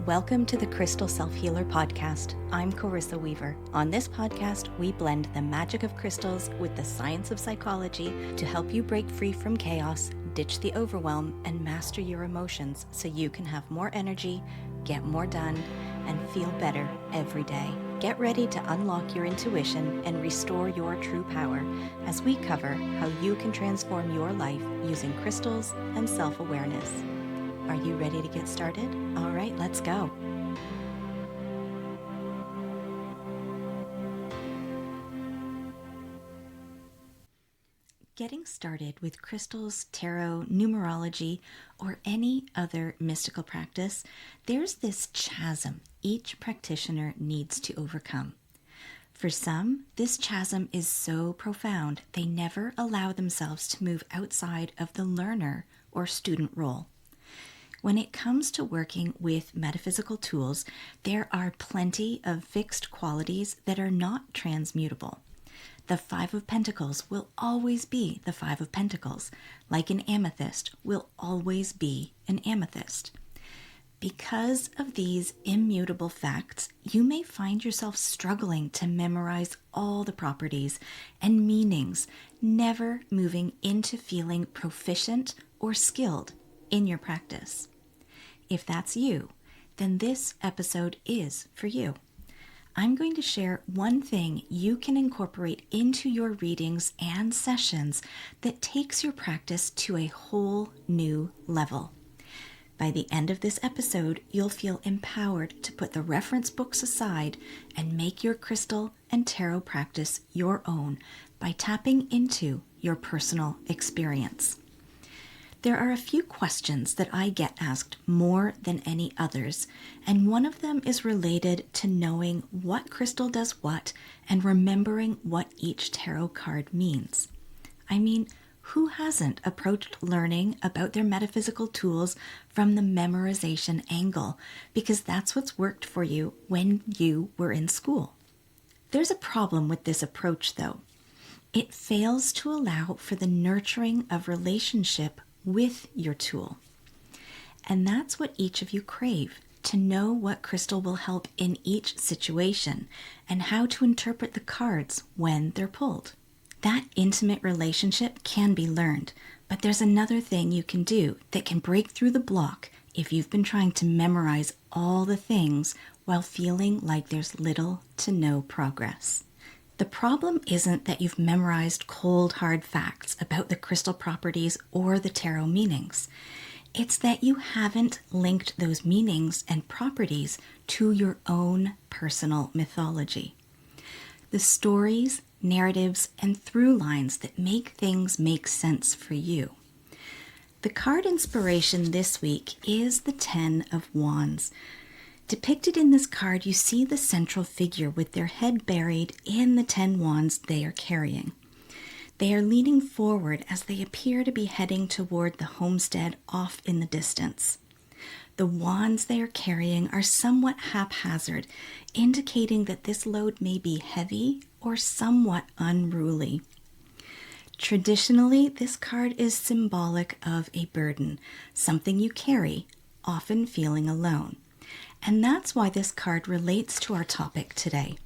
Welcome to the Crystal Self-Healer Podcast. I'm Carissa Weaver. On this podcast, we blend the magic of crystals with the science of psychology to help you break free from chaos, ditch the overwhelm, and master your emotions so you can have more energy, get more done, and feel better every day. Get ready to unlock your intuition and restore your true power as we cover how you can transform your life using crystals and self-awareness. Are you ready to get started? All right, let's go. Getting started with crystals, tarot, numerology, or any other mystical practice, there's this chasm each practitioner needs to overcome. For some, this chasm is so profound they never allow themselves to move outside of the learner or student role. When it comes to working with metaphysical tools, there are plenty of fixed qualities that are not transmutable. The Five of Pentacles will always be the Five of Pentacles, like an amethyst will always be an amethyst. Because of these immutable facts, you may find yourself struggling to memorize all the properties and meanings, never moving into feeling proficient or skilled in your practice. If that's you, then this episode is for you. I'm going to share one thing you can incorporate into your readings and sessions that takes your practice to a whole new level. By the end of this episode, you'll feel empowered to put the reference books aside and make your crystal and tarot practice your own by tapping into your personal experience. There are a few questions that I get asked more than any others, and one of them is related to knowing what crystal does what and remembering what each tarot card means. I mean, who hasn't approached learning about their metaphysical tools from the memorization angle, because that's what's worked for you when you were in school? There's a problem with this approach, though. It fails to allow for the nurturing of relationship with your tool. And that's what each of you crave, to know what crystal will help in each situation and how to interpret the cards when they're pulled. That intimate relationship can be learned, but there's another thing you can do that can break through the block if you've been trying to memorize all the things while feeling like there's little to no progress. The problem isn't that you've memorized cold, hard facts about the crystal properties or the tarot meanings. It's that you haven't linked those meanings and properties to your own personal mythology. The stories, narratives, and through lines that make things make sense for you. The card inspiration this week is the Ten of Wands. Depicted in this card, you see the central figure with their head buried in the 10 wands they are carrying. They are leaning forward as they appear to be heading toward the homestead off in the distance. The wands they are carrying are somewhat haphazard, indicating that this load may be heavy or somewhat unruly. Traditionally, this card is symbolic of a burden, something you carry, often feeling alone. And that's why this card relates to our topic today.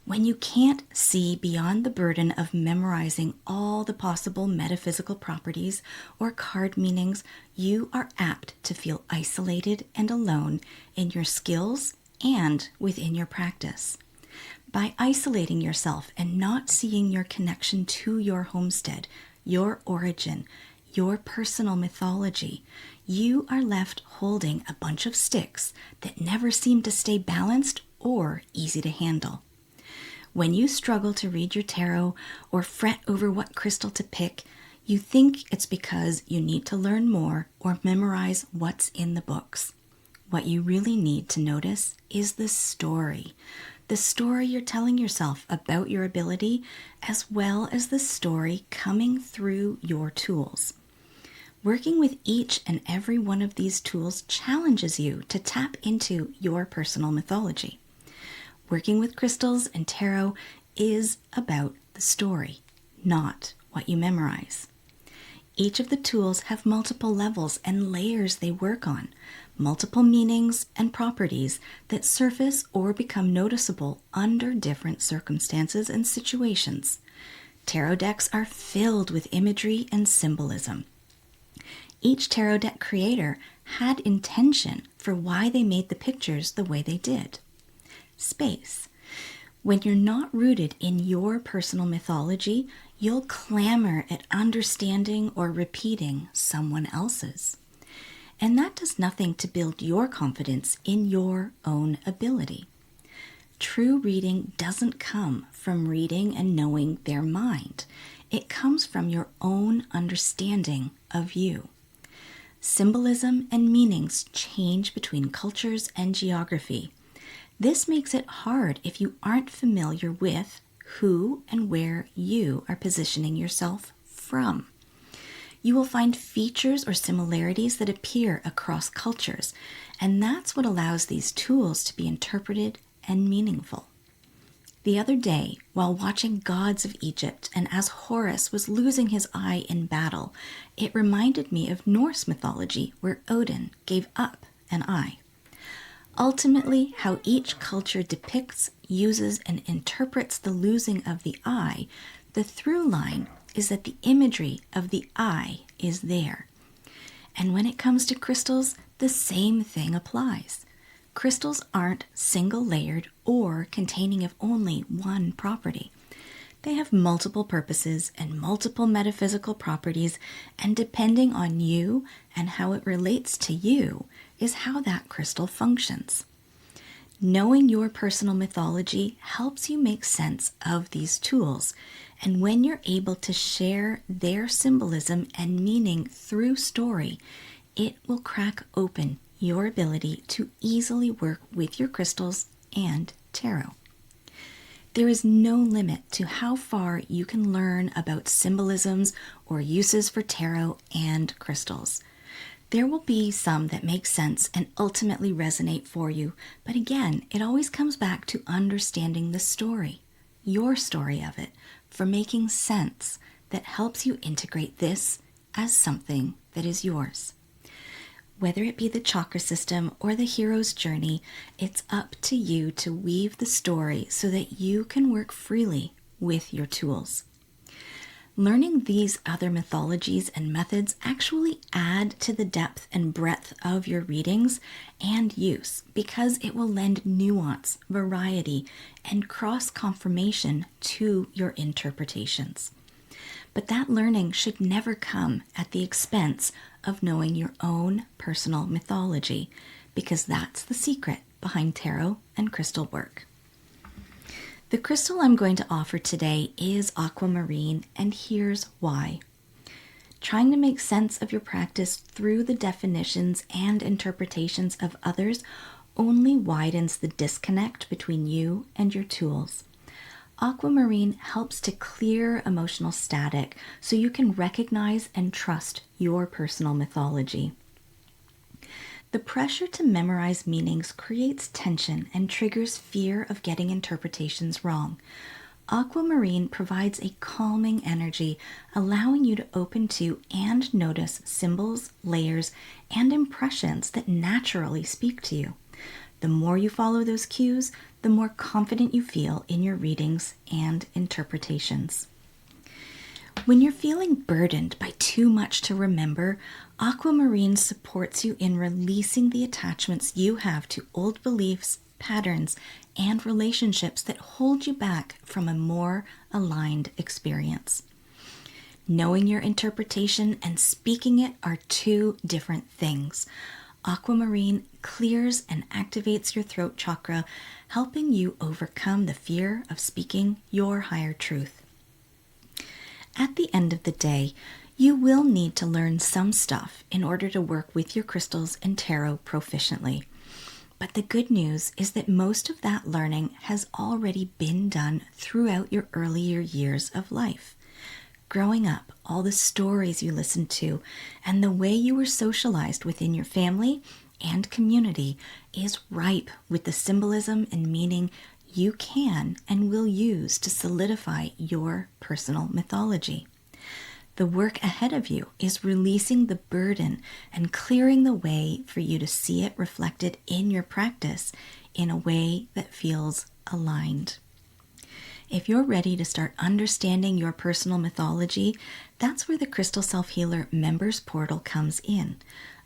When you can't see beyond the burden of memorizing all the possible metaphysical properties or card meanings, you are apt to feel isolated and alone in your skills and within your practice. By isolating yourself and not seeing your connection to your homestead, your origin, your personal mythology, you are left holding a bunch of sticks that never seem to stay balanced or easy to handle. When you struggle to read your tarot or fret over what crystal to pick, you think it's because you need to learn more or memorize what's in the books. What you really need to notice is the story you're telling yourself about your ability, as well as the story coming through your tools. Working with each and every one of these tools challenges you to tap into your personal mythology. Working with crystals and tarot is about the story, not what you memorize. Each of the tools have multiple levels and layers they work on. multiple meanings and properties that surface or become noticeable under different circumstances and situations. Tarot decks are filled with imagery and symbolism. Each tarot deck creator had intention for why they made the pictures the way they did. Space. When you're not rooted in your personal mythology, you'll clamor at understanding or repeating someone else's. And that does nothing to build your confidence in your own ability. True reading doesn't come from reading and knowing their mind. It comes from your own understanding of you. Symbolism and meanings change between cultures and geography. This makes it hard if you aren't familiar with who and where you are positioning yourself from. You will find features or similarities that appear across cultures, and that's what allows these tools to be interpreted and meaningful. The other day, while watching Gods of Egypt and as Horus was losing his eye in battle, it reminded me of Norse mythology where Odin gave up an eye. Ultimately, how each culture depicts, uses, and interprets the losing of the eye, the through line is that the imagery of the eye is there. And when it comes to crystals, the same thing applies. Crystals aren't single-layered or containing of only one property. They have multiple purposes and multiple metaphysical properties, and depending on you and how it relates to you is how that crystal functions. Knowing your personal mythology helps you make sense of these tools, and when you're able to share their symbolism and meaning through story, it will crack open your ability to easily work with your crystals and tarot. There is no limit to how far you can learn about symbolisms or uses for tarot and crystals. There will be some that make sense and ultimately resonate for you, but again, it always comes back to understanding the story, your story of it, for making sense that helps you integrate this as something that is yours. Whether it be the chakra system or the hero's journey, it's up to you to weave the story so that you can work freely with your tools. Learning these other mythologies and methods actually add to the depth and breadth of your readings and use because it will lend nuance, variety, and cross-confirmation to your interpretations. But that learning should never come at the expense of knowing your own personal mythology, because that's the secret behind tarot and crystal work. The crystal I'm going to offer today is Aquamarine, and here's why. Trying to make sense of your practice through the definitions and interpretations of others only widens the disconnect between you and your tools. Aquamarine helps to clear emotional static so you can recognize and trust your personal mythology. The pressure to memorize meanings creates tension and triggers fear of getting interpretations wrong. Aquamarine provides a calming energy, allowing you to open to and notice symbols, layers, and impressions that naturally speak to you. The more you follow those cues, the more confident you feel in your readings and interpretations. When you're feeling burdened by too much to remember, Aquamarine supports you in releasing the attachments you have to old beliefs, patterns, and relationships that hold you back from a more aligned experience. Knowing your interpretation and speaking it are two different things. Aquamarine clears and activates your throat chakra, helping you overcome the fear of speaking your higher truth. At the end of the day, you will need to learn some stuff in order to work with your crystals and tarot proficiently. But the good news is that most of that learning has already been done throughout your earlier years of life. Growing up, all the stories you listened to and the way you were socialized within your family and community is ripe with the symbolism and meaning you can and will use to solidify your personal mythology. The work ahead of you is releasing the burden and clearing the way for you to see it reflected in your practice in a way that feels aligned. If you're ready to start understanding your personal mythology, that's where the Crystal Self Healer Members Portal comes in,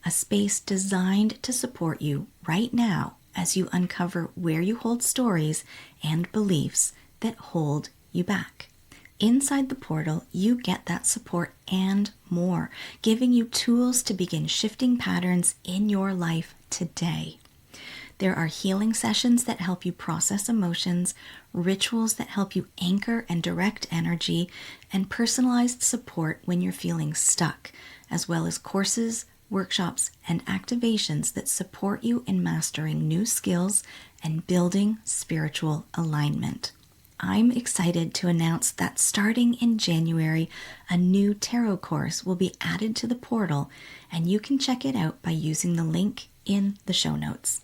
a space designed to support you right now as you uncover where you hold stories and beliefs that hold you back. Inside the portal, you get that support and more, giving you tools to begin shifting patterns in your life today. There are healing sessions that help you process emotions, rituals that help you anchor and direct energy, and personalized support when you're feeling stuck, as well as courses, workshops, and activations that support you in mastering new skills and building spiritual alignment. I'm excited to announce that starting in January, a new tarot course will be added to the portal, and you can check it out by using the link in the show notes.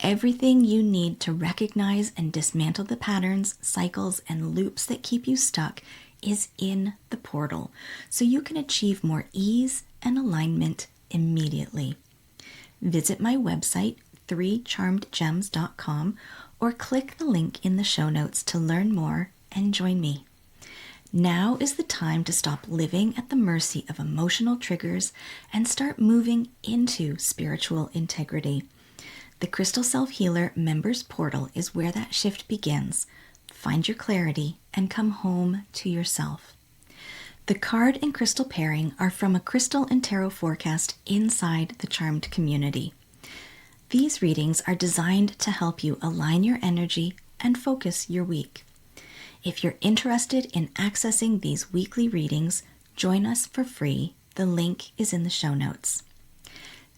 Everything you need to recognize and dismantle the patterns, cycles, and loops that keep you stuck is in the portal, so you can achieve more ease and alignment immediately. Visit my website, 3charmedgems.com, or click the link in the show notes to learn more and join me. Now is the time to stop living at the mercy of emotional triggers and start moving into spiritual integrity. The Crystal Self Healer Members Portal is where that shift begins. Find your clarity and come home to yourself. The card and crystal pairing are from a crystal and tarot forecast inside the Charmed community. These readings are designed to help you align your energy and focus your week. If you're interested in accessing these weekly readings, join us for free. The link is in the show notes.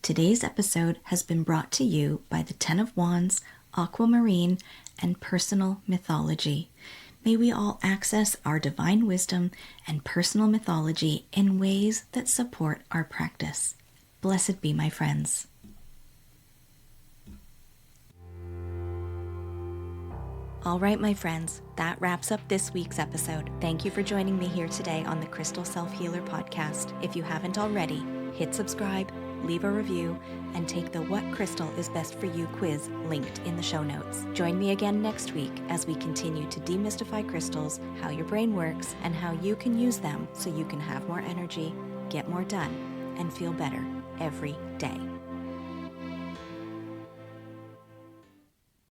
Today's episode has been brought to you by the Ten of Wands, Aquamarine, and Personal Mythology. May we all access our divine wisdom and personal mythology in ways that support our practice. Blessed be, my friends. All right, my friends, that wraps up this week's episode. Thank you for joining me here today on the Crystal Self Healer podcast. If you haven't already, hit subscribe, leave a review, and take the What Crystal is Best for You quiz linked in the show notes. Join me again next week as we continue to demystify crystals, how your brain works, and how you can use them so you can have more energy, get more done, and feel better every day.